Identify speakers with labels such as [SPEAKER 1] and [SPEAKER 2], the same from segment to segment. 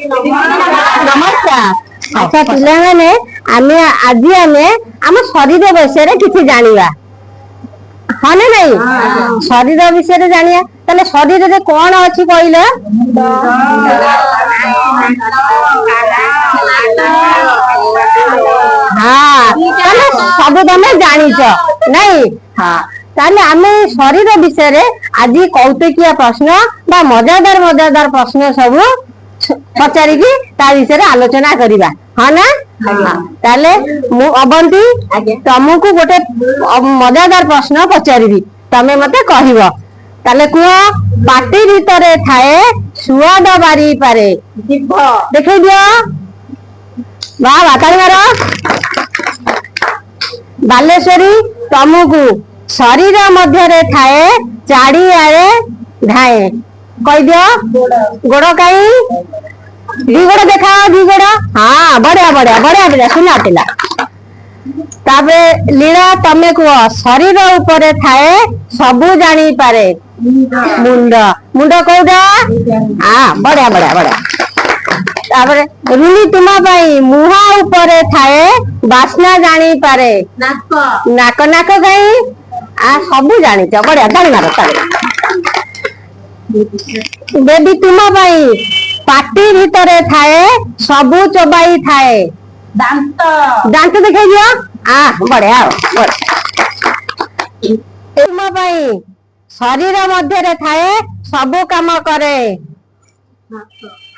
[SPEAKER 1] नमस्कार। अच्छा पिलाने आमे आज आमे आम शरीर विषय किसी जानिबा हाँ ना नहीं शरीर विषय जानिया ताले शरीर रे कौन अछि कहले हाँ ताले सब तमे जानिछ नहीं हाँ ताले आमे शरीर विषय रे आज कौतुकिया प्रश्न बा मजादार प्रश्न सब पचारि की ता विषय आलोचना करिबा हाँ ना ताले मु अबंती तुमको गोटे मजादार प्रश्न पचारि तमे मते कहबो ताले कुआ पाटी भीतर थाए सुआद बारी पारे जीभ देखै दियो वाह बाताली मारो बालेश्वरी तुमको शरीर मध्य रे थाए चाड़ी आए धाए कह दियो गोड़ कहीं दी गोड़ देखा दी गोड़ हाँ बढ़िया बढ़िया बढ़िया बढ़िया सुना पिला ताबे लीला तमे कुह शरीर ऊपर थाए सबू जानी पारे मुंड मुंड कोडा हाँ बढ़िया बढ़िया बढ़िया ताबे रुनी तुमा पाई मुहा ऊपर थाए बासना जानी पारे नाक नाक नाक कहीं आ सबू जानी छ बढ़िया जानी मारो ताले बेबी तुमा पाई पाटी भीतर थाए सबू चबाई थाए दांत दांत देखै दियो आ बढ़िया तुमा पाई शरीर मध्य रे थाए सबू काम करे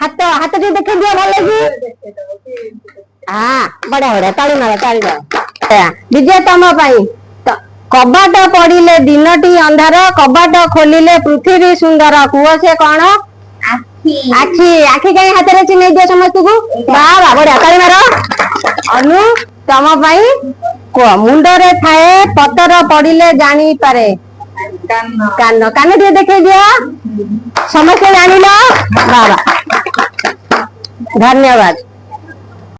[SPEAKER 1] हाथ हाथ जे देखै दियो भले की हां बढ़िया बढ़िया ताली मारो विजय तुमा पाई कबाट पड़िले दिनटी अंधार कबाट खोलिले पृथ्वी सुंदर कुह से कौन आखी आखी कहीं हाथ रे चिन्ह दियो समस्त को वाह वाह बढ़िया ताली मारो अनु तम पाई को मुंड रे थाए पतर पड़िले जानी पारे कान कान टे देखे दियो समस्त जानिलो वाह वाह धन्यवाद।